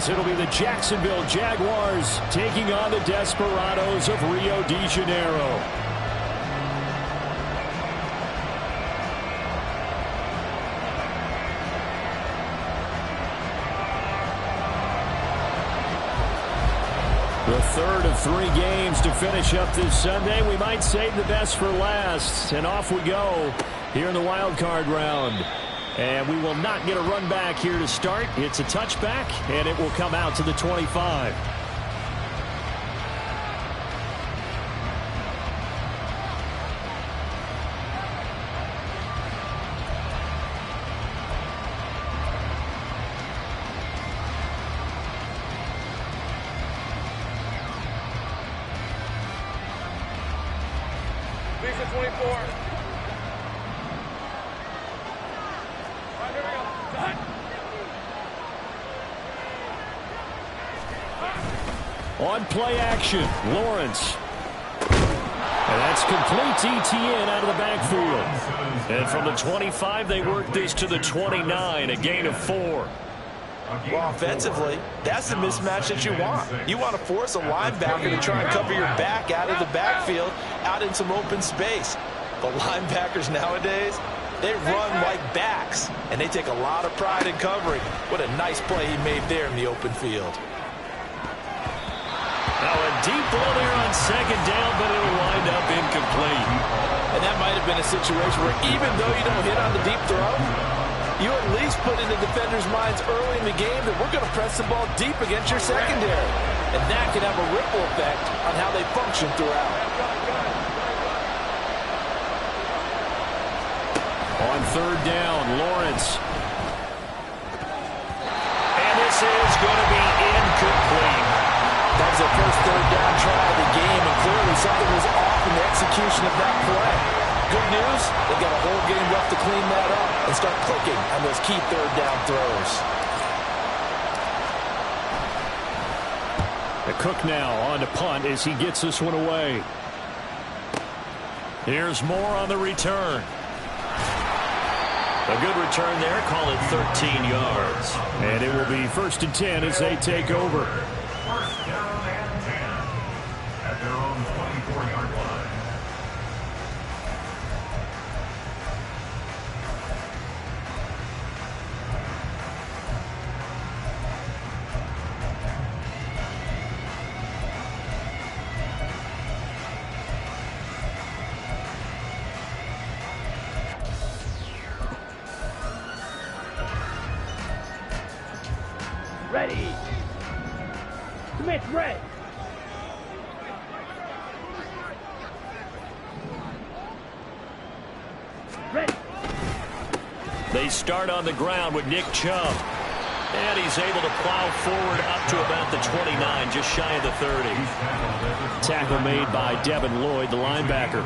as it'll be the Jacksonville Jaguars taking on the Desperados of Rio de Janeiro. The third of 3 games to finish up this Sunday. We might save the best for last. And off we go here in the wild card round. And we will not get a run back here to start. It's a touchback, and it will come out to the 25. On play action, Lawrence. And that's complete ETN out of the backfield. And from the 25, they work this to the 29, a gain of 4. Well, offensively, that's the mismatch that you want. You want to force a linebacker to try and cover your back out of the backfield, out in some open space. The linebackers nowadays, they run like backs, and they take a lot of pride in covering. What a nice play he made there in the open field. Now a deep ball there on second down, but it'll wind up incomplete. And that might have been a situation where even though you don't hit on the deep throw, you at least put in the defenders' minds early in the game that we're going to press the ball deep against your secondary. And that can have a ripple effect on how they function throughout. On third down, Lawrence. And this is going to be incomplete. That was their first third down try of the game, and clearly something was off in the execution of that play. Good news, they've got a whole game left to clean that up and start clicking on those key third down throws. The Cook now on to punt as he gets this one away. Here's Moore on the return. A good return there, call it 13 yards. And it will be 1st and 10 as they take over. First down and 10 at their own 24-yard line. Ready. Commit red. Ready. They start on the ground with Nick Chubb. And he's able to plow forward up to about the 29, just shy of the 30. Tackle made by Devin Lloyd, the linebacker.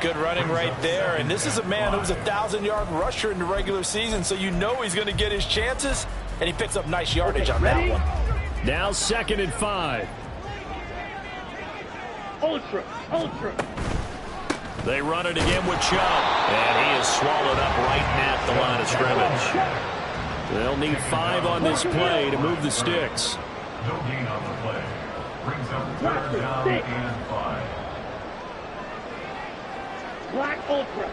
Good running right there. And this is a man who was a 1,000-yard rusher in the regular season, so you know he's going to get his chances. And he picks up nice yardage on that one. Now 2nd and 5. Ultra. They run it again with Chubb. And he is swallowed up right at the line of scrimmage. They'll need 5 on this play to move the sticks. No gain on the play. Brings up 3rd down and 5. Black ultra.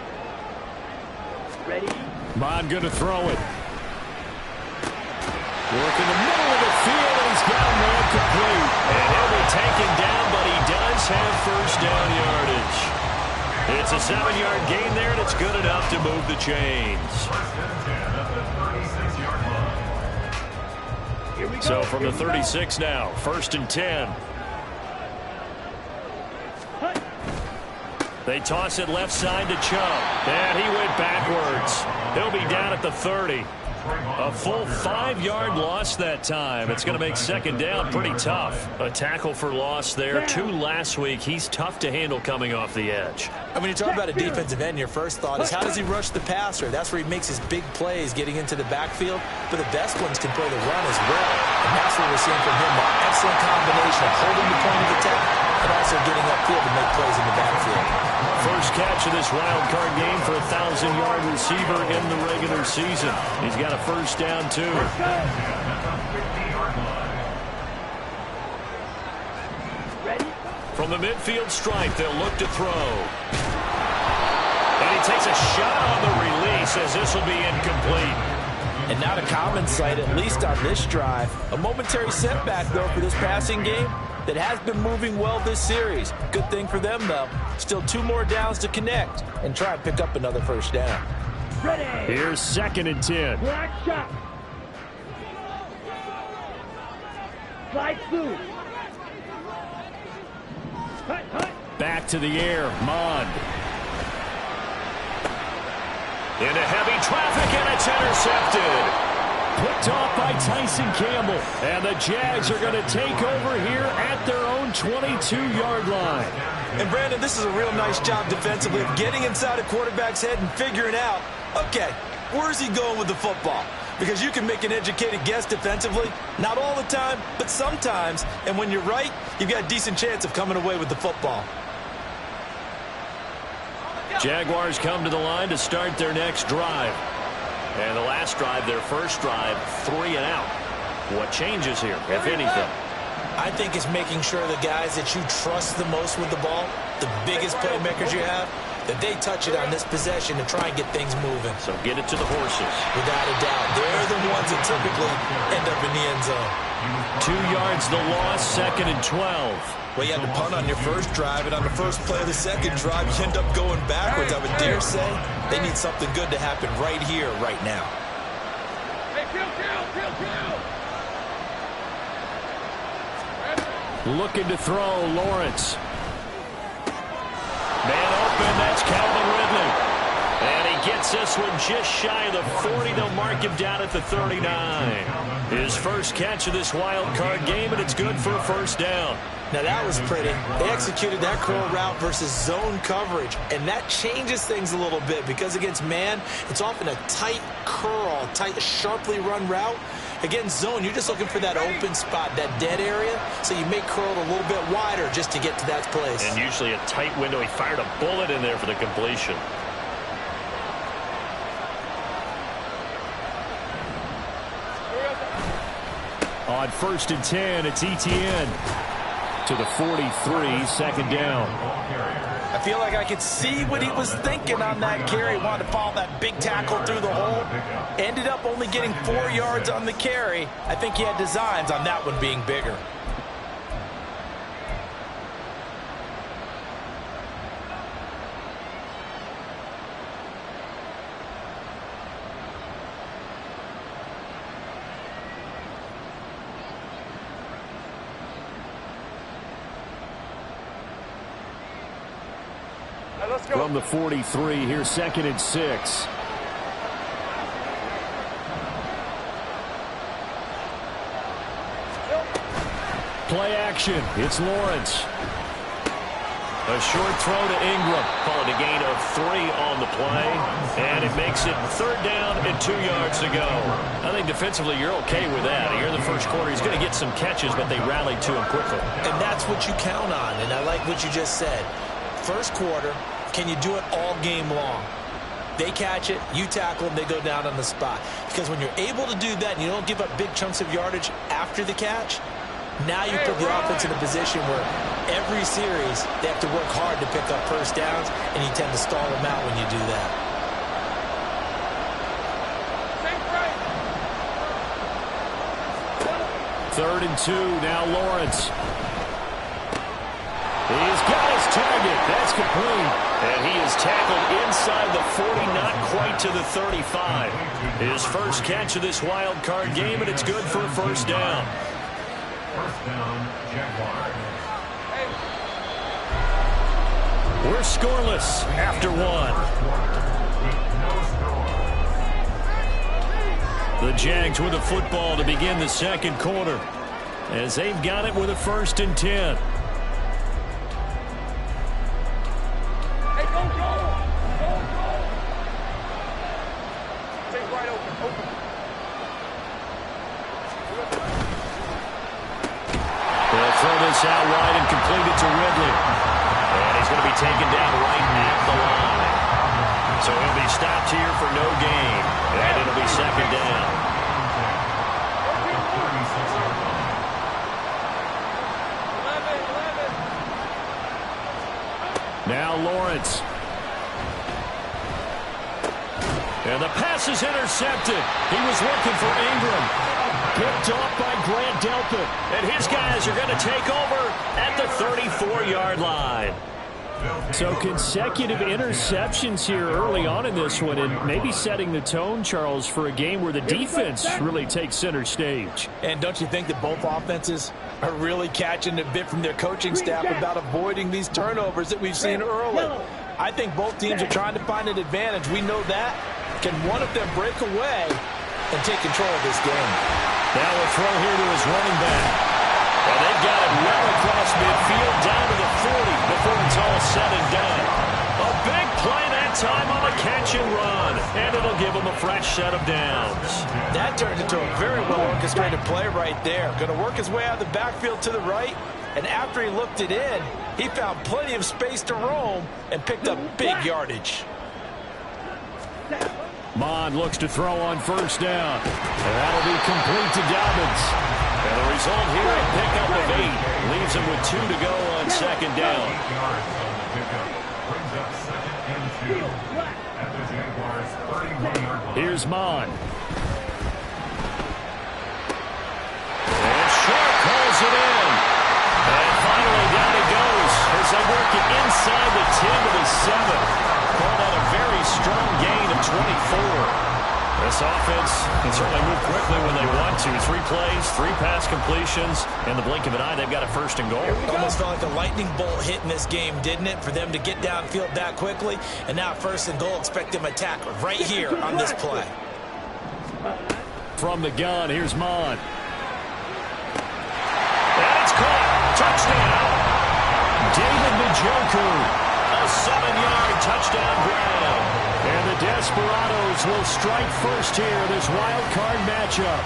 Ready. Bond going to throw it. Work in the middle of the field, and he's got him there complete. And he'll be taken down, but he does have 1st down yardage. It's a 7-yard gain there, and it's good enough to move the chains. 1st and 10 at the 36-yard line. Here we go. So from the 36 now, 1st and 10. They toss it left side to Chubb. And he went backwards. He'll be down at the 30. A full 5-yard loss that time. It's going to make 2nd down pretty tough. A tackle for loss there. 2 last week. He's tough to handle coming off the edge. And when you talk about a defensive end, your first thought is how does he rush the passer? That's where he makes his big plays getting into the backfield. But the best ones can play the run as well. And that's what we're seeing from him. That excellent combination of holding the point of attack and also getting upfield to make plays in the backfield. First catch of this wild card game for a 1,000-yard receiver in the regular season. He's got a 1st down, too. From the midfield stripe, they'll look to throw. And he takes a shot on the release as this will be incomplete. And not a common sight, at least on this drive. A momentary setback, though, for this passing game that has been moving well this series. Good thing for them, though. Still 2 more downs to connect and try and pick up another first down. Ready. Here's 2nd and 10. Black shot. Slide through. Hut, hut. Back to the air, Mond. Into heavy traffic, and it's intercepted. Picked off by Tyson Campbell. And the Jags are going to take over here at their own 22-yard line. And, Brandon, this is a real nice job defensively of getting inside a quarterback's head and figuring out, okay, where's he going with the football? Because you can make an educated guess defensively. Not all the time, but sometimes. And when you're right, you've got a decent chance of coming away with the football. Jaguars come to the line to start their next drive. And the last drive, their first drive, 3 and out. What changes here, if anything? I think it's making sure the guys that you trust the most with the ball, the biggest playmakers you have, that they touch it on this possession to try and get things moving. So get it to the horses. Without a doubt. They're the ones that typically end up in the end zone. 2 yards the loss, 2nd and 12. Well, you had to punt on your first drive, and on the first play of the second drive, you end up going backwards. I would dare say they need something good to happen right here, right now. Hey, kill. Looking to throw, Lawrence. Man open, that's Calvin Ridley. And he gets this one just shy of the 40. They'll mark him down at the 39. His first catch of this wild card game, and it's good for a first down. Now that was pretty. They executed that curl route versus zone coverage, and that changes things a little bit because against man, it's often a tight curl, tight, sharply run route. Against zone, you're just looking for that open spot, that dead area, so you make curl a little bit wider just to get to that place. And usually a tight window. He fired a bullet in there for the completion. On 1st and 10, it's Etienne to the 43, 2nd down. I feel like I could see what he was thinking on that carry. Wanted to follow that big tackle through the hole. Ended up only getting 4 yards on the carry. I think he had designs on that one being bigger. From the 43, here's 2nd and 6. Play action. It's Lawrence. A short throw to Ingram. Call it a gain of 3 on the play. And it makes it 3rd down and 2 yards to go. I think defensively you're okay with that. Here in the first quarter, he's going to get some catches, but they rallied to him quickly. And that's what you count on, and I like what you just said. First quarter, can you do it all game long? They catch it, you tackle them, they go down on the spot. Because when you're able to do that and you don't give up big chunks of yardage after the catch, now you put the offense in a position where every series they have to work hard to pick up first downs, and you tend to stall them out when you do that. 3rd and 2, now Lawrence. He's got his target. That's complete. And he is tackled inside the 40, not quite to the 35. His first catch of this wild card game, and it's good for a first down. First down, Jaguars. We're scoreless after 1. The Jags with the football to begin the second quarter, as they've got it with a 1st and 10. Out wide and completed to Ridley. And he's going to be taken down right at the line. So he'll be stopped here for no gain. And it'll be 2nd down. Now Lawrence. And the pass is intercepted. He was looking for Ingram. Picked off by Grant Delpit. And his guys are going to take over at the 34-yard line. So consecutive interceptions here early on in this one, and maybe setting the tone, Charles, for a game where the defense really takes center stage. And don't you think that both offenses are really catching a bit from their coaching staff about avoiding these turnovers that we've seen early? I think both teams are trying to find an advantage. We know that. Can one of them break away and take control of this game? Now a throw here to his running back. And they've got him well across midfield down to the 40 before it's all said and done. A big play that time on the catch and run. And it'll give him a fresh set of downs. That turned into a very well-orchestrated play right there. Going to work his way out of the backfield to the right. And after he looked it in, he found plenty of space to roam and picked up big yardage. Mond looks to throw on first down. And that'll be complete to Dobbins. And the result here, a pickup of 8. Leaves him with 2 to go on second down. Here's Mond. And Sharp calls it in. And finally down it goes as they work it inside the 10 to the 7. Called out a very strong gain of 24. This offense can certainly move quickly when they want to. 3 plays, 3 pass completions. In the blink of an eye, they've got a first and goal. Almost felt like a lightning bolt hit in this game, didn't it? For them to get downfield that quickly. And now first and goal, expect them to attack right here on this play. From the gun, here's Mond. And it's caught. Touchdown. David Njoku. A 7-yard touchdown grab. And the Desperados will strike first here in this wild card matchup.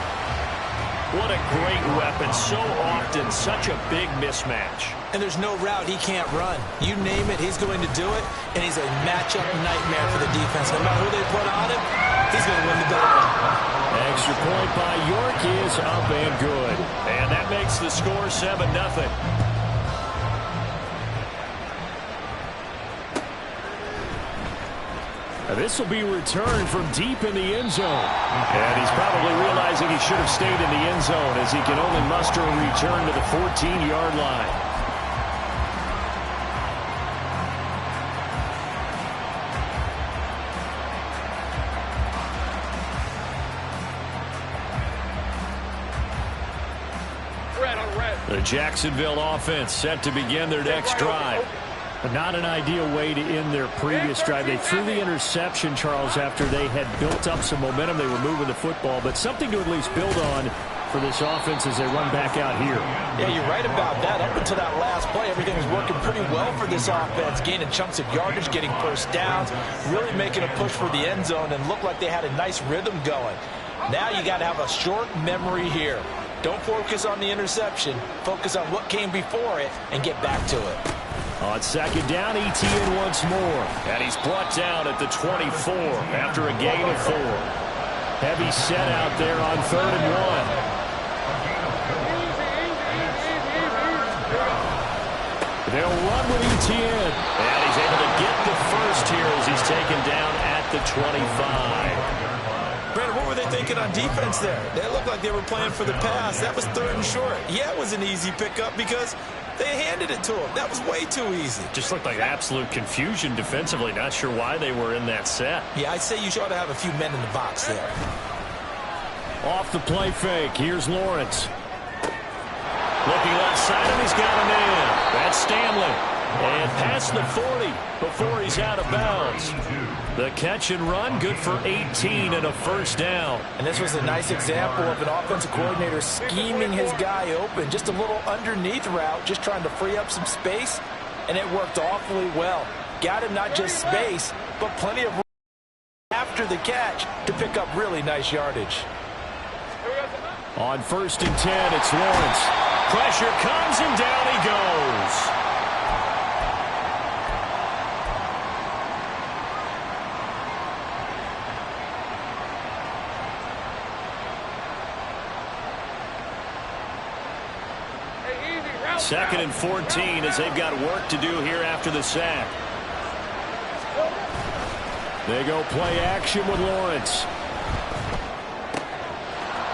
What a great weapon. So often, such a big mismatch. And there's no route he can't run. You name it, he's going to do it. And he's a matchup nightmare for the defense. No matter who they put on him, he's going to win the battle. Extra point by York is up and good. And that makes the score 7-0. This will be returned from deep in the end zone. And he's probably realizing he should have stayed in the end zone as he can only muster a return to the 14-yard line. The Jacksonville offense set to begin their next drive. But not an ideal way to end their previous drive. They threw the interception, Charles, after they had built up some momentum. They were moving the football, but something to at least build on for this offense as they run back out here. Yeah, you're right about that. Up until that last play, everything was working pretty well for this offense, gaining chunks of yardage, getting first downs, really making a push for the end zone, and looked like they had a nice rhythm going. Now you got to have a short memory here. Don't focus on the interception. Focus on what came before it and get back to it. On second down, Etienne once more. And he's brought down at the 24 after a gain of 4. Heavy set out there on 3rd and 1. They'll run with Etienne. And he's able to get the first here as he's taken down at the 25. Brandon, what were they thinking on defense there? They looked like they were playing for the pass. That was 3rd and short. Yeah, it was an easy pickup because they handed it to him. That was way too easy. Just looked like absolute confusion defensively. Not sure why they were in that set. Yeah, I'd say you ought to have a few men in the box there. Off the play fake. Here's Lawrence. Looking left side, and he's got a man. That's Stanley. And past the 40 before he's out of bounds. The catch and run, good for 18 and a first down. And this was a nice example of an offensive coordinator scheming his guy open. Just a little underneath route, just trying to free up some space. And it worked awfully well. Got him not just space, but plenty of room after the catch to pick up really nice yardage. On 1st and 10, it's Lawrence. Pressure comes and down he goes. Second and 14 as they've got work to do here after the sack. They go play action with Lawrence.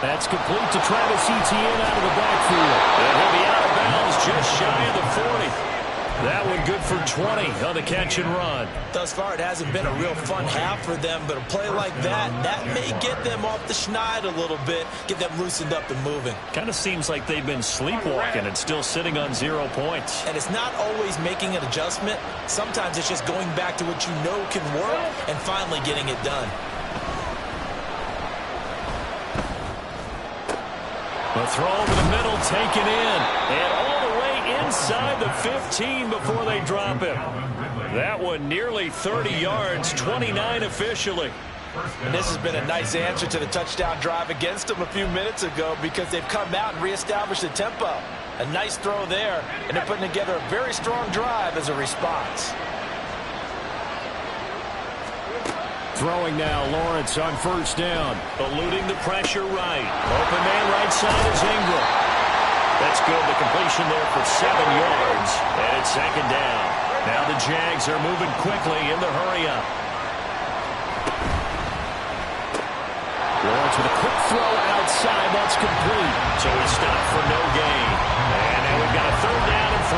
That's complete to Travis Etienne out of the backfield. And he'll be out of bounds just shy of the 40. That one good for 20 on the catch and run. Thus far, it hasn't been a real fun half for them, but a play like that may get them off the schneid a little bit, get them loosened up and moving. Kind of seems like they've been sleepwalking and still sitting on 0 points. And it's not always making an adjustment. Sometimes it's just going back to what you know can work and finally getting it done. The throw over the middle, taken in, and all the way inside the 15 before they drop him. That one nearly 30 yards, 29 officially. And this has been a nice answer to the touchdown drive against them a few minutes ago because they've come out and reestablished the tempo. A nice throw there, and they're putting together a very strong drive as a response. Throwing now, Lawrence on first down. Eluding the pressure right. Open man right side is Ingram. That's good. The completion there for 7 yards. And it's second down. Now the Jags are moving quickly in the hurry-up. Lawrence with a quick throw outside. That's complete. So he stopped for no gain. And now we've got a third down and 3.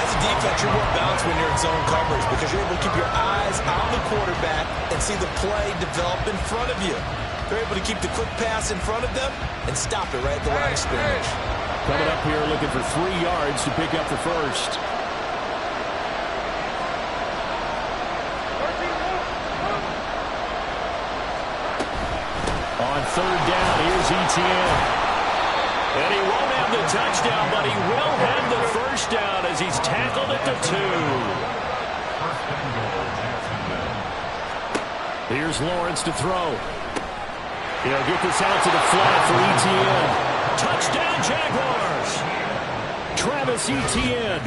As a defense, you're more balanced when you're in zone coverage because you're able to keep your eyes on the quarterback and see the play develop in front of you. They're able to keep the quick pass in front of them and stop it right at the line of scrimmage. Coming up here looking for 3 yards to pick up the first. On third down, here's Etienne. And he won't have the touchdown, but he will have the first down as he's tackled at the 2. Here's Lawrence to throw. He'll get this out to the flat for Etienne. Touchdown, Jaguars! Travis Etienne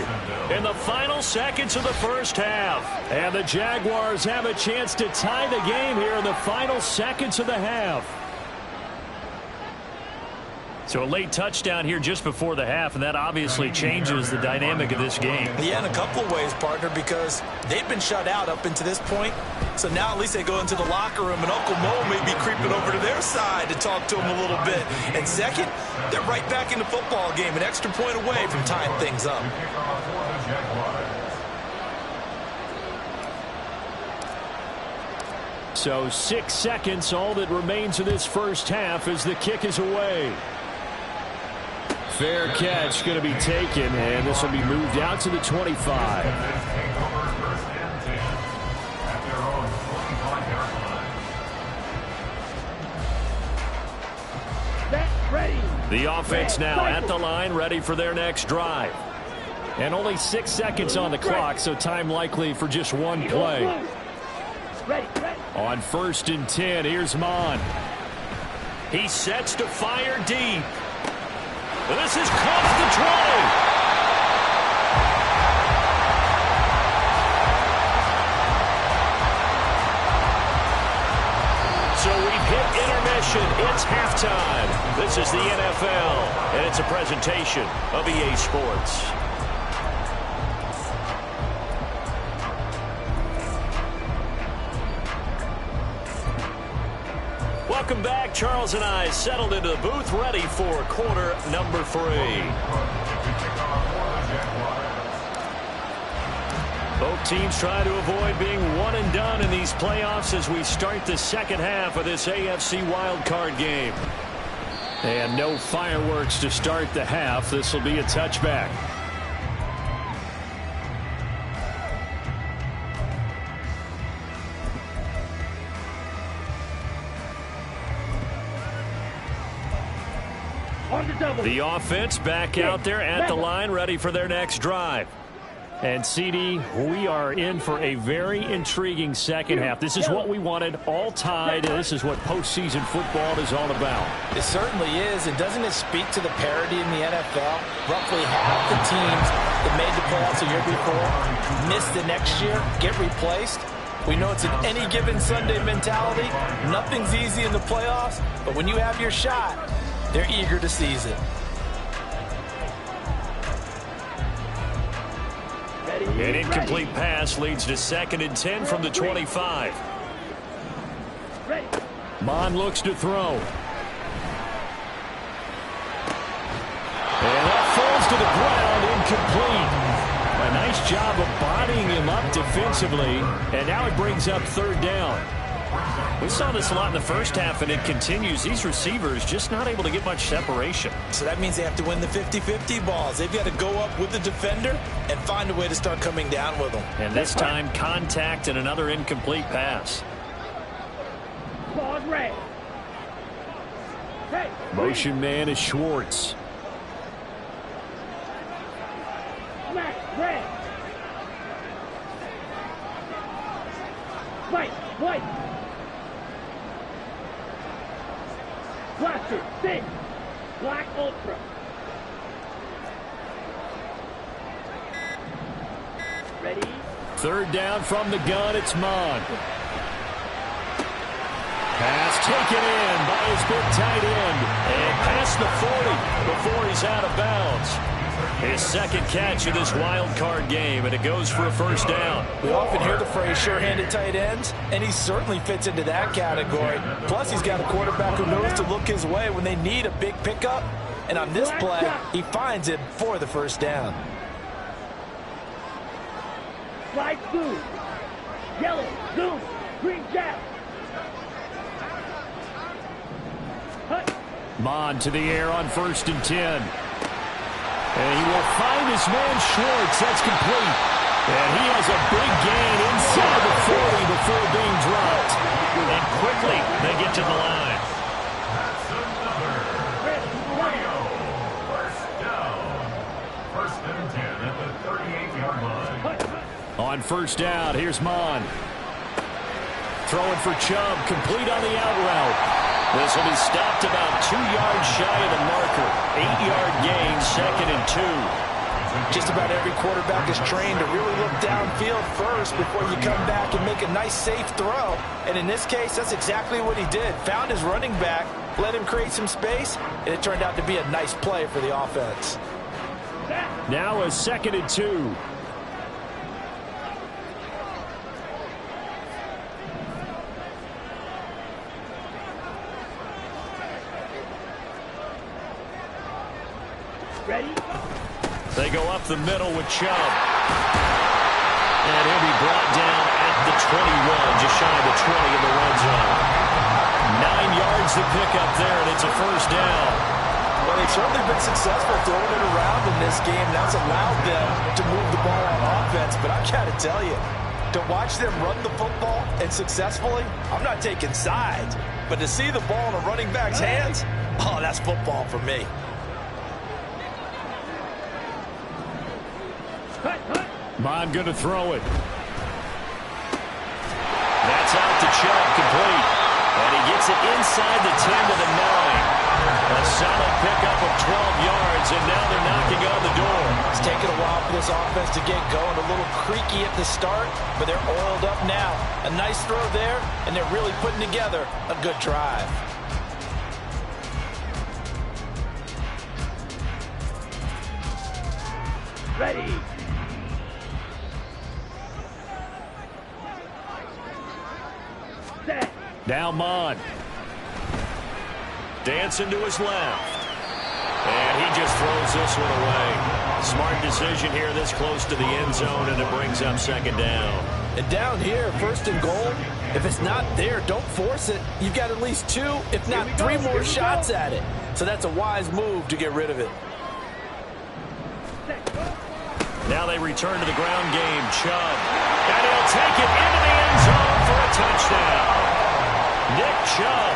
in the final seconds of the first half. And the Jaguars have a chance to tie the game here in the final seconds of the half. So a late touchdown here just before the half, and that obviously changes the dynamic of this game. Yeah, in a couple of ways, partner, because they've been shut out up until this point. So now at least they go into the locker room, and Uncle Mo may be creeping over to their side to talk to him a little bit. And second, they're right back in the football game, an extra point away from tying things up. So 6 seconds, all that remains of this first half as the kick is away. Fair catch going to be taken, and this will be moved out to the 25. The offense now at the line, ready for their next drive. And only 6 seconds on the clock, so time likely for just one play. On 1st and 10, here's Mon. He sets to fire deep. This is close to 20. So we've hit intermission. It's halftime. This is the NFL, and it's a presentation of EA Sports. Welcome back. Charles and I settled into the booth, ready for quarter number 3. Both teams try to avoid being one and done in these playoffs as we start the second half of this AFC Wildcard game. And no fireworks to start the half. This will be a touchback. The offense back out there at the line, ready for their next drive. And, CD, we are in for a very intriguing second half. This is what we wanted, all tied, and this is what postseason football is all about. It certainly is, and doesn't it speak to the parity in the NFL? Roughly half the teams that made the playoffs the year before miss the next year, get replaced. We know it's an any given Sunday mentality. Nothing's easy in the playoffs, but when you have your shot, they're eager to seize it. An incomplete pass leads to 2nd and 10 from the 25. Mon looks to throw. And that falls to the ground, incomplete. A nice job of bodying him up defensively, and now it brings up third down. We saw this a lot in the first half, and it continues. These receivers just not able to get much separation. So that means they have to win the 50-50 balls. They've got to go up with the defender and find a way to start coming down with them. And this time, contact and another incomplete pass. Ball red. Hey. Motion man is Schwartz. Smash red. White. White. Blaster. Thin. Black ultra. Ready? Third down from the gun. It's Mon. Pass taken in by his big tight end. And past the 40 before he's out of bounds. His second catch of this wild card game, and it goes for a first down. We often hear the phrase sure-handed tight ends, and he certainly fits into that category. Plus, he's got a quarterback who knows to look his way when they need a big pickup. And on this play, he finds it for the first down. Slide through. Yellow. Zoom. Green jab. Mon to the air on 1st and 10. And he will find his man Schwartz. That's complete. And he has a big gain inside the 40 before being dropped. And quickly they get to the line. That's another. First down. 1st and 10 at the 38-yard line. On 1st down, here's Mon. Throwing for Chubb, complete on the out route. This will be stopped about 2 yards shy of the marker. 8-yard gain, 2nd and 2. Just about every quarterback is trained to really look downfield first before you come back and make a nice, safe throw. And in this case, that's exactly what he did. Found his running back, let him create some space, and it turned out to be a nice play for the offense. Now a 2nd and 2. Ready? They go up the middle with Chubb. And he'll be brought down at the 21, just shy of the 20 in the red zone. 9 yards to pick up there, and it's a first down. Well, they've certainly been successful throwing it around in this game. That's allowed them to move the ball on offense. But I got to tell you, to watch them run the football and successfully, I'm not taking sides. But to see the ball in a running back's hands, oh, that's football for me. Mon going to throw it. That's out to Chubb, complete. And he gets it inside the 10 to the 9. A solid pickup of 12 yards, and now they're knocking on the door. It's taken a while for this offense to get going. A little creaky at the start, but they're oiled up now. A nice throw there, and they're really putting together a good drive. Ready. Set. Now Mon. Dancing to his left. And he just throws this one away. Smart decision here this close to the end zone, and it brings up 2nd down. And down here, 1st and goal, if it's not there, don't force it. You've got at least 2, if not 3 more shots at it. So that's a wise move to get rid of it. Now they return to the ground game. Chubb. And he'll take it into the end zone for a touchdown. Nick Chubb,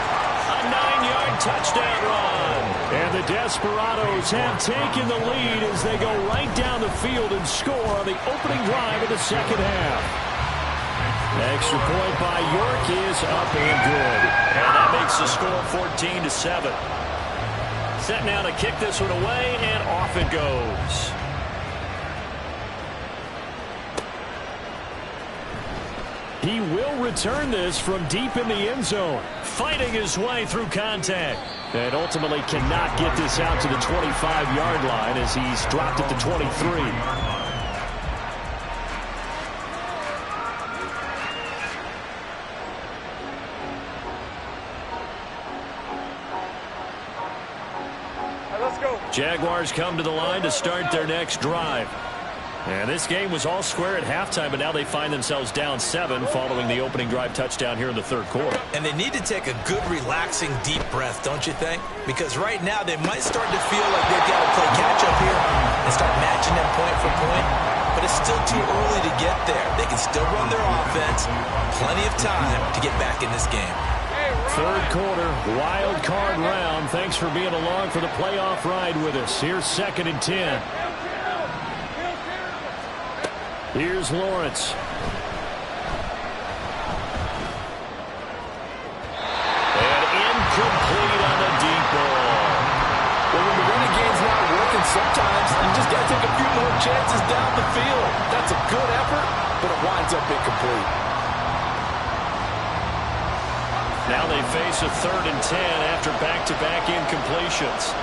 a 9-yard touchdown run. And the Desperados have taken the lead as they go right down the field and score on the opening drive of the 2nd half. Extra point by York is up and good. And that makes the score 14-7. Set now to kick this one away, and off it goes. He will return this from deep in the end zone, fighting his way through contact. And ultimately cannot get this out to the 25-yard line as he's dropped at the 23. Jaguars come to the line to start their next drive. And this game was all square at halftime, but now they find themselves down 7 following the opening drive touchdown here in the third quarter. And they need to take a good, relaxing, deep breath, don't you think? Because right now they might start to feel like they've got to play catch-up here and start matching them point for point. But it's still too early to get there. They can still run their offense. Plenty of time to get back in this game. Third quarter, wild card round. Thanks for being along for the playoff ride with us. Here's 2nd and 10. Here's Lawrence. And incomplete on the deep ball. Well, when the running game's not working, sometimes you just got to take a few more chances down the field. That's a good effort, but it winds up incomplete. Now they face a 3rd and 10 after back-to-back incompletions.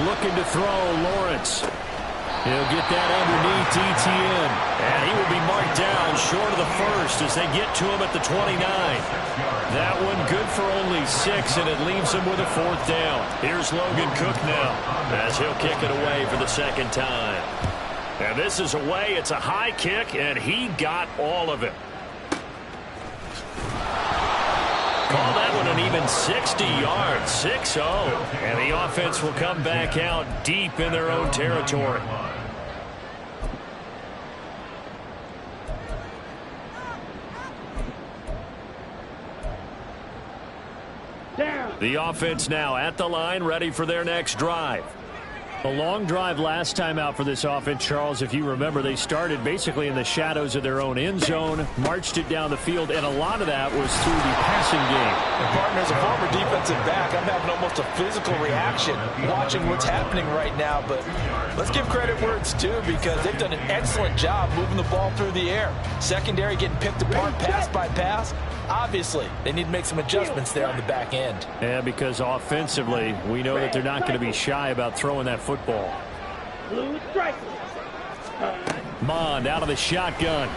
Looking to throw, Lawrence. He'll get that underneath ETN. And he will be marked down short of the first as they get to him at the 29. That one good for only 6, and it leaves him with a 4th down. Here's Logan Cook now as he'll kick it away for the 2nd time. And this is away. It's a high kick, and he got all of it. Call that one an even 60 yards, 6-0. And the offense will come back out deep in their own territory. The offense now at the line, ready for their next drive. A long drive last time out for this offense, Charles. If you remember, they started basically in the shadows of their own end zone, marched it down the field, and a lot of that was through the passing game. And partner, as a former defensive back, I'm having almost a physical reaction watching what's happening right now. But let's give credit where it's due, because they've done an excellent job moving the ball through the air. Secondary getting picked apart pass by pass. Obviously, they need to make some adjustments there on the back end. Yeah, because offensively, we know that they're not going to be shy about throwing that football. Mond out of the shotgun.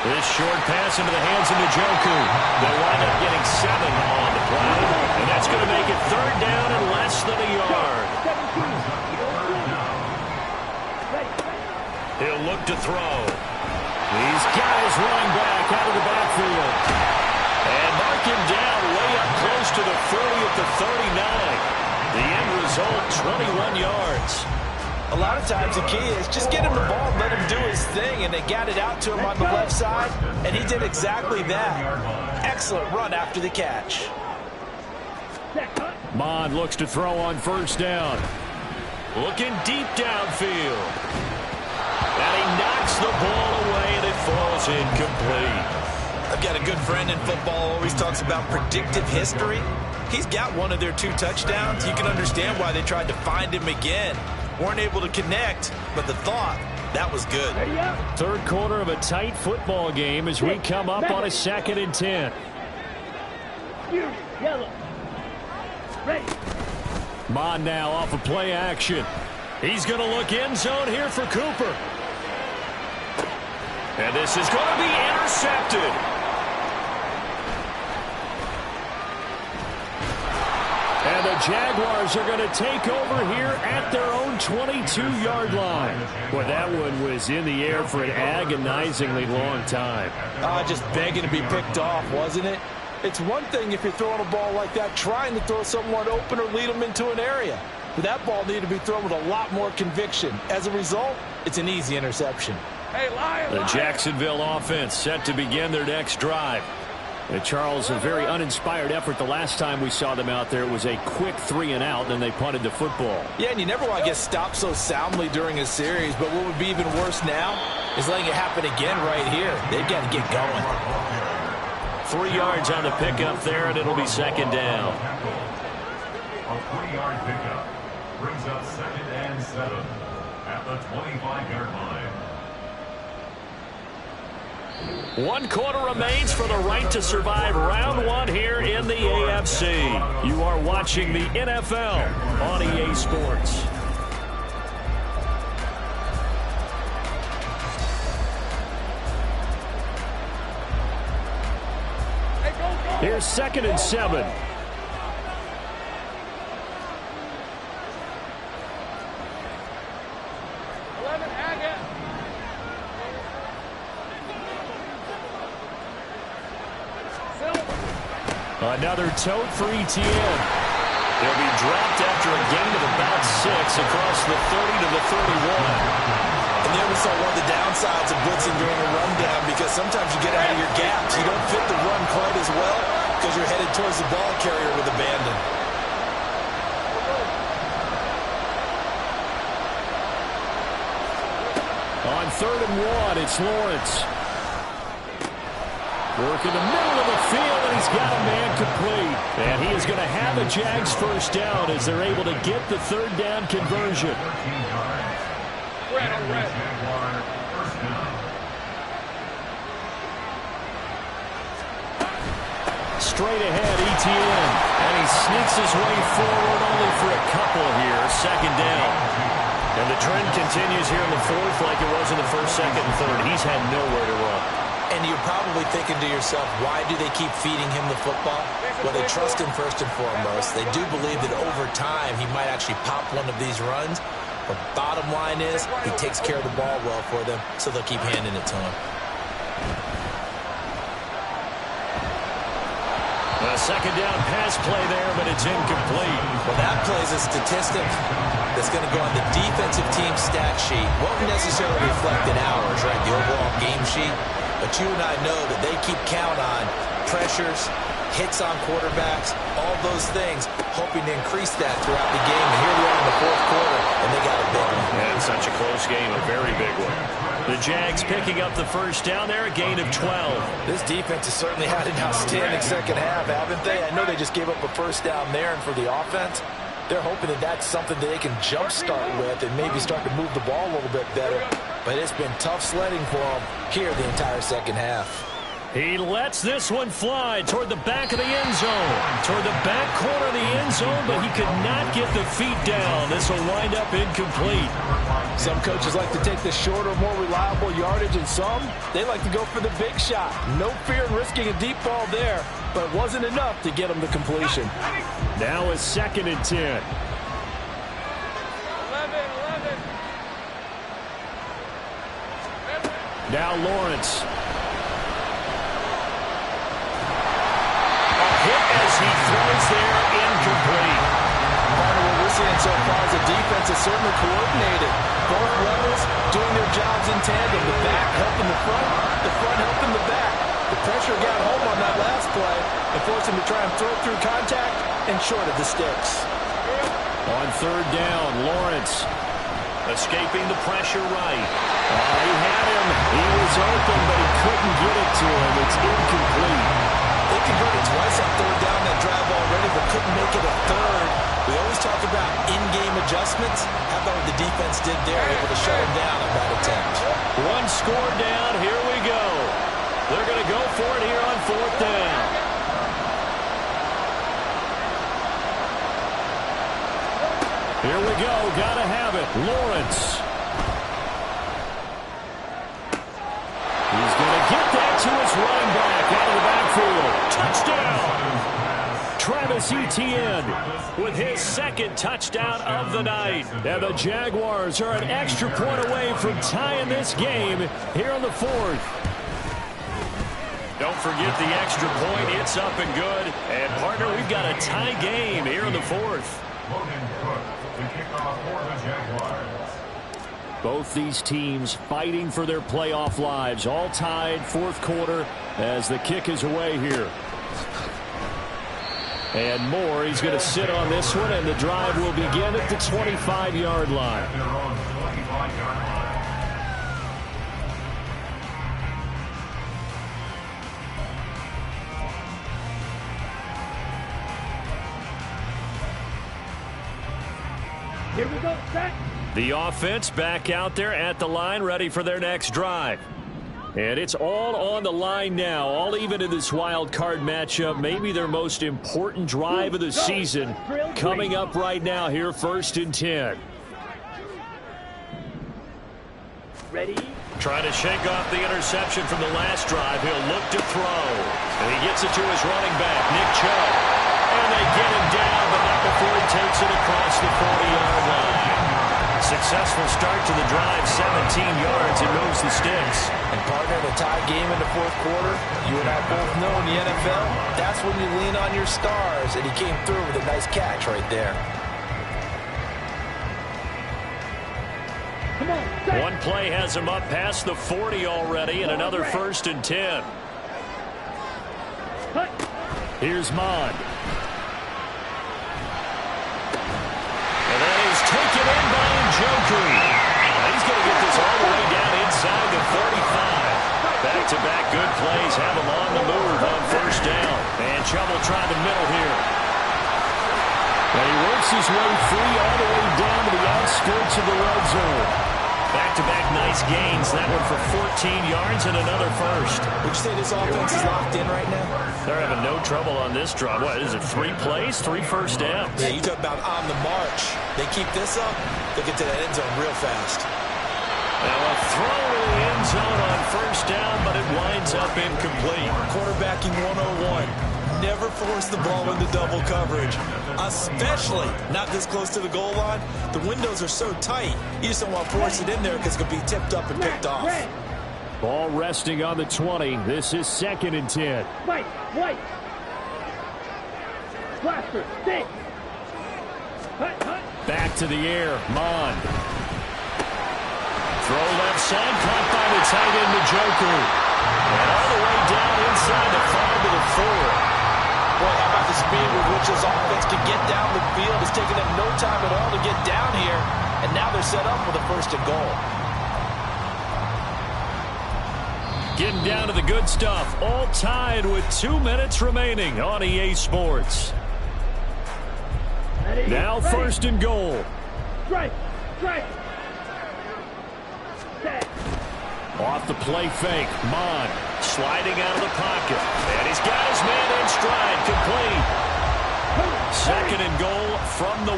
This short pass into the hands of Njoku. They wind up getting 7 on the play, and that's going to make it 3rd down and less than a yard. He'll look to throw. These guys running back out of the backfield. And mark him down way up close to the 30 at the 39. The end result, 21 yards. A lot of times the key is just get him the ball and let him do his thing, and they got it out to him on the left side, and he did exactly that. Excellent run after the catch. Mond looks to throw on 1st down. Looking deep downfield. And he knocks the ball away, and it falls incomplete. I've got a good friend in football, always talks about predictive history. He's got one of their 2 touchdowns. You can understand why they tried to find him again. Weren't able to connect, but the thought, that was good. Third quarter of a tight football game as we come up on a 2nd and 10. Yellow. Ready. Mond now off of play action. He's going to look end zone here for Cooper. And this is going to be intercepted. And the Jaguars are going to take over here at their own 22-yard line. Boy, that one was in the air for an agonizingly long time. Just begging to be picked off, wasn't it? It's one thing if you're throwing a ball like that, trying to throw someone open or lead them into an area. But that ball needed to be thrown with a lot more conviction. As a result, it's an easy interception. The Jacksonville offense set to begin their next drive. Charles, a very uninspired effort the last time we saw them out there. It was a quick 3 and out, then they punted the football. Yeah, and you never want to get stopped so soundly during a series, but what would be even worse now is letting it happen again right here. They've got to get going. 3 yards on the pickup there, and it'll be 2nd down. A 3-yard pickup brings up 2nd and 7 at the 25-yard line. 1 quarter remains for the right to survive round 1 here in the AFC. You are watching the NFL on EA Sports. Here's 2nd and 7. Another tote for ETN. He'll be dropped after a gain of about 6 across the 30 to the 31. And there we saw one of the downsides of blitzing during a rundown, because sometimes you get out of your gaps. You don't fit the run quite as well because you're headed towards the ball carrier with abandon. On 3rd and 1, it's Lawrence. Work in the middle of the field, and he's got a man complete. And he is going to have a Jags first down as they're able to get the 3rd down conversion. Straight ahead, ETN. And he sneaks his way forward only for a couple here. 2nd down. And the trend continues here in the 4th like it was in the 1st, 2nd, and 3rd. He's had nowhere to run. And you're probably thinking to yourself, why do they keep feeding him the football? Well, they trust him first and foremost. They do believe that over time he might actually pop one of these runs. But bottom line is, he takes care of the ball well for them, so they'll keep handing it to him. A 2nd down pass play there, but it's incomplete. Well, that plays a statistic that's going to go on the defensive team stat sheet. Won't necessarily reflect in hours, right, the overall game sheet. But you and I know that they keep count on pressures, hits on quarterbacks, all those things, hoping to increase that throughout the game. And here we are in the 4th quarter, and they got a big one. And such a close game, a very big one. The Jags picking up the first down there, a gain of 12. This defense has certainly had an outstanding second half, haven't they? I know they just gave up a first down there, and for the offense, they're hoping that that's something that they can jumpstart with and maybe start to move the ball a little bit better. But it's been tough sledding for them here the entire second half. He lets this one fly toward the back of the end zone. Toward the back corner of the end zone, but he could not get the feet down. This will wind up incomplete. Some coaches like to take the shorter, more reliable yardage, and some, they like to go for the big shot. No fear in risking a deep ball there, but it wasn't enough to get them to completion. Now a 2nd and 10. Now Lawrence. A hit as he throws there, incomplete. Part of what we're seeing so far is the defense is certainly coordinated. Both levels doing their jobs in tandem. The back helping the front helping the back. The pressure got home on that last play and forced him to try and throw through contact and short of the sticks. On 3rd down, Lawrence escaping the pressure right. He had him. He was open, but he couldn't get it to him. It's incomplete. They converted twice on 3rd down that drive already, but couldn't make it a 3rd. We always talk about in-game adjustments. How about what the defense did there, able to shut him down on that attempt? One score down. Here we go. They're going to go for it here on 4th down. Here we go. Got to have it. Lawrence. He's going to get that to his running back out of the backfield. Touchdown. Travis Etienne with his 2nd touchdown of the night. And the Jaguars are an extra point away from tying this game here in the 4th. Don't forget the extra point. It's up and good. And, partner, we've got a tie game here in the 4th. Both these teams fighting for their playoff lives. All tied, 4th quarter as the kick is away here. And Moore, he's going to sit on this one, and the drive will begin at the 25-yard line. Here we go, set. The offense back out there at the line, ready for their next drive. And it's all on the line now, all even in this wild card matchup. Maybe their most important drive of the season coming up right now here, 1st and 10. Ready? Trying to shake off the interception from the last drive. He'll look to throw. And he gets it to his running back, Nick Chubb. And they get him down, but not before he takes it across the 40-yard line. Successful start to the drive, 17 yards, and moves the sticks. And partner, in a tie game in the fourth quarter, you and I both know in the NFL, that's when you lean on your stars, and he came through with a nice catch right there. Come on, one play has him up past the 40 already, and another 1st and 10. Here's Mond. And that is taken in by Njoku. He's going to get this all the way down inside the 35. Back-to-back good plays have him on the move on 1st down. And Chubb will try the middle here. And he works his way free all the way down to the outskirts of the red zone. Back-to-back nice gains. That one for 14 yards and another 1st. Would you say this offense is locked in right now? They're having no trouble on this drive. What is it, 3 plays, 3 first downs? Yeah, you talk about on the march. They keep this up, they'll get to that end zone real fast. Now a throw to the end zone on 1st down, but it winds up incomplete. Quarterbacking 101. Never force the ball into double coverage, especially not this close to the goal line. The windows are so tight, you just don't want to force it in there because it could be tipped up and picked off. Ball resting on the 20. This is 2nd and 10. White. Blaster, stick. Back to the air, Mond. Throw left side, caught by the tight end, Njoku. And all the way down inside the 5 to the 4. Boy, how about the speed with which this offense can get down the field? It's taken them no time at all to get down here. And now they're set up for the 1st and goal. Getting down to the good stuff. All tied with 2 minutes remaining on EA Sports. Now 1st and goal. Strike. Off the play fake. Mond sliding out of the pocket. And he's got his man in stride. Complete. 2nd and goal from the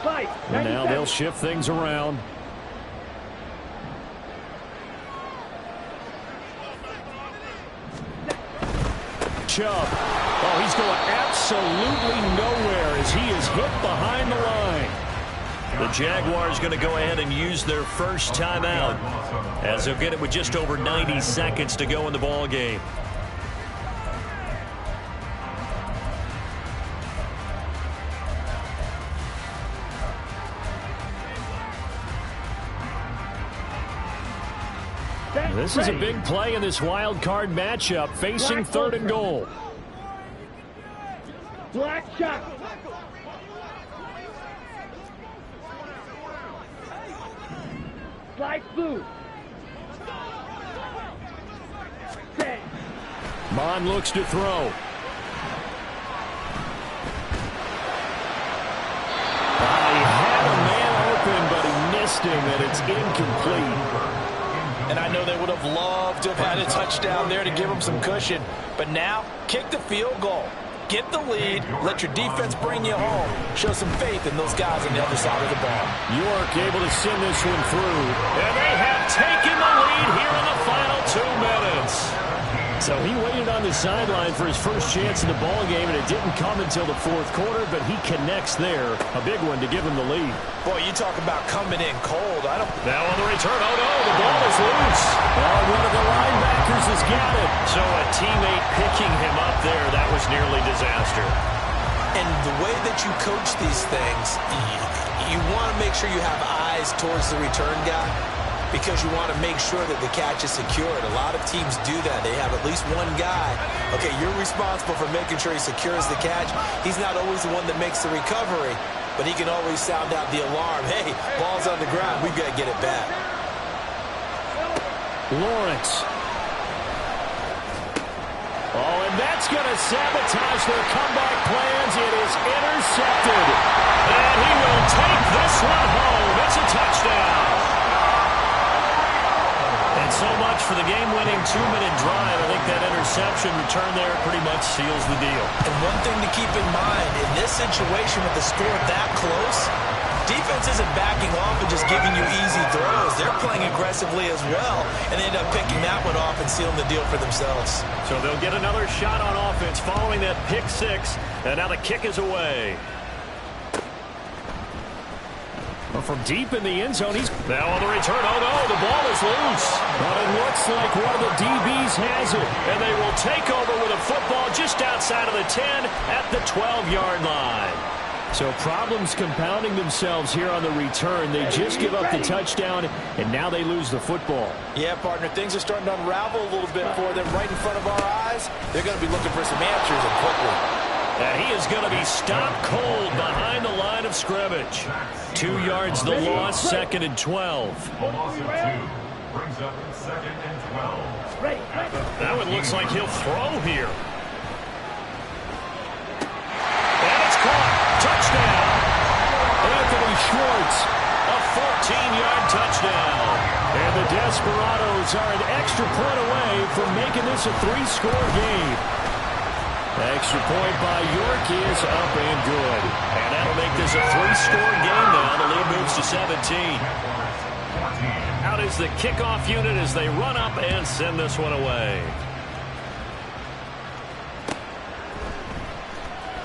1. And now they'll shift things around. Chubb. Oh, he's going absolutely nowhere as he is hit behind the line. The Jaguars going to go ahead and use their first timeout as they'll get it with just over 90 seconds to go in the ball game. This is a big play in this wild card matchup, facing 3rd and goal. Black shot. Slide blue. Mond looks to throw. He had a man open, but he missed him, and it's incomplete. And I know they would have loved to have had a touchdown there to give them some cushion. But now, kick the field goal. Get the lead. Let your defense bring you home. Show some faith in those guys on the other side of the ball. York able to send this one through. And they have taken the lead here in the final 2 minutes. So he waited on the sideline for his first chance in the ball game, and it didn't come until the 4th quarter, but he connects there. A big one to give him the lead. Boy, you talk about coming in cold. Now on the return. Oh, no, the ball is loose. Oh, one of the linebackers has got it. So a teammate picking him up there, that was nearly disaster. And the way that you coach these things, you want to make sure you have eyes towards the return guy, because you want to make sure that the catch is secured. A lot of teams do that. They have at least one guy. Okay, you're responsible for making sure he secures the catch. He's not always the one that makes the recovery, but he can always sound out the alarm. Hey, ball's on the ground. We've got to get it back. Lawrence. Oh, and that's going to sabotage their comeback plans. It is intercepted. And he will take this one home. It's a touchdown. And so much for the game-winning 2-minute drive. I think that interception return there pretty much seals the deal. And one thing to keep in mind, in this situation with the score that close, defense isn't backing off and just giving you easy throws. They're playing aggressively as well, and they end up picking that one off and sealing the deal for themselves. So they'll get another shot on offense following that pick six, and now the kick is away. From deep in the end zone, he's now on the return. Oh, no, the ball is loose. But it looks like one of the DBs has it, and they will take over with a football just outside of the 10 at the 12-yard line. So problems compounding themselves here on the return. They just give up the touchdown, and now they lose the football. Yeah, partner, things are starting to unravel a little bit for them right in front of our eyes. They're going to be looking for some answers and quickly. And he is going to be stopped cold behind the line of scrimmage. 2 yards the loss, 2nd and 12. A loss of 2 brings up 2nd and 12. That one looks like he'll throw here. And it's caught. Touchdown. Anthony Schwartz, a 14-yard touchdown. And the Desperados are an extra point away from making this a 3-score game. Extra point by York is up and good. And that'll make this a 3-score game now. The lead moves to 17. Out is the kickoff unit as they run up and send this one away.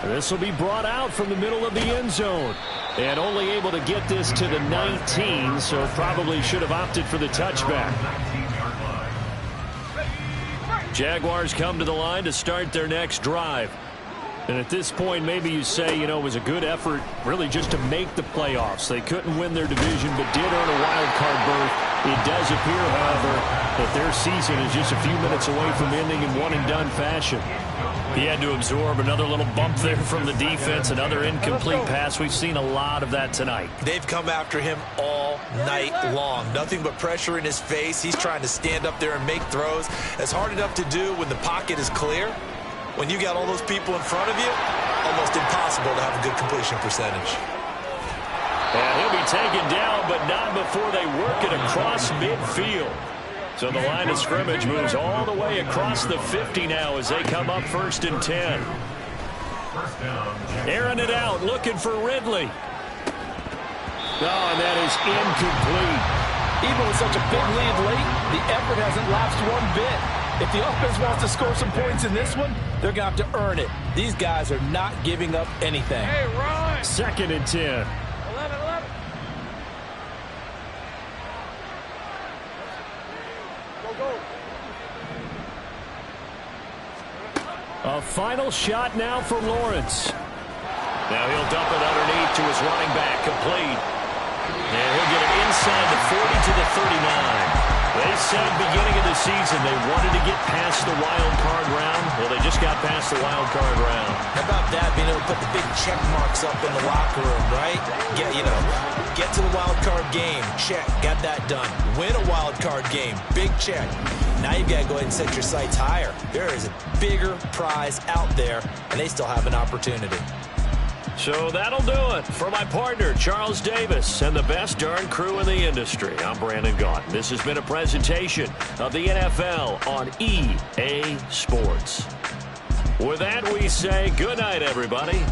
This will be brought out from the middle of the end zone. And only able to get this to the 19, so probably should have opted for the touchback. Jaguars come to the line to start their next drive. And at this point, maybe you say, you know, it was a good effort really just to make the playoffs. They couldn't win their division, but did earn a wild card berth. It does appear, however, that their season is just a few minutes away from ending in one-and-done fashion. He had to absorb another little bump there from the defense, another incomplete pass. We've seen a lot of that tonight. They've come after him all night long. Nothing but pressure in his face. He's trying to stand up there and make throws. It's hard enough to do when the pocket is clear. When you got all those people in front of you, almost impossible to have a good completion percentage. And he'll be taken down, but not before they work it across midfield. So the line of scrimmage moves all the way across the 50 now as they come up 1st and 10. Airing it out, looking for Ridley. Oh, and that is incomplete. Even with such a big lead late, the effort hasn't lapsed one bit. If the offense wants to score some points in this one, they're going to have to earn it. These guys are not giving up anything. Hey, Ron. 2nd and 10. 11. Go. A final shot now for Lawrence. Now he'll dump it underneath to his running back, complete. And he'll get it inside the 40 to the 39. They said beginning of the season they wanted to get past the wild card round. Well, they just got past the wild card round. How about that, being able to put the big check marks up in the locker room, right? Get to the wild card game, check, got that done. Win a wild card game, big check. Now you've got to go ahead and set your sights higher. There is a bigger prize out there, and they still have an opportunity. So that'll do it for my partner, Charles Davis, and the best darn crew in the industry. I'm Brandon Gaughan. This has been a presentation of the NFL on EA Sports. With that, we say good night, everybody.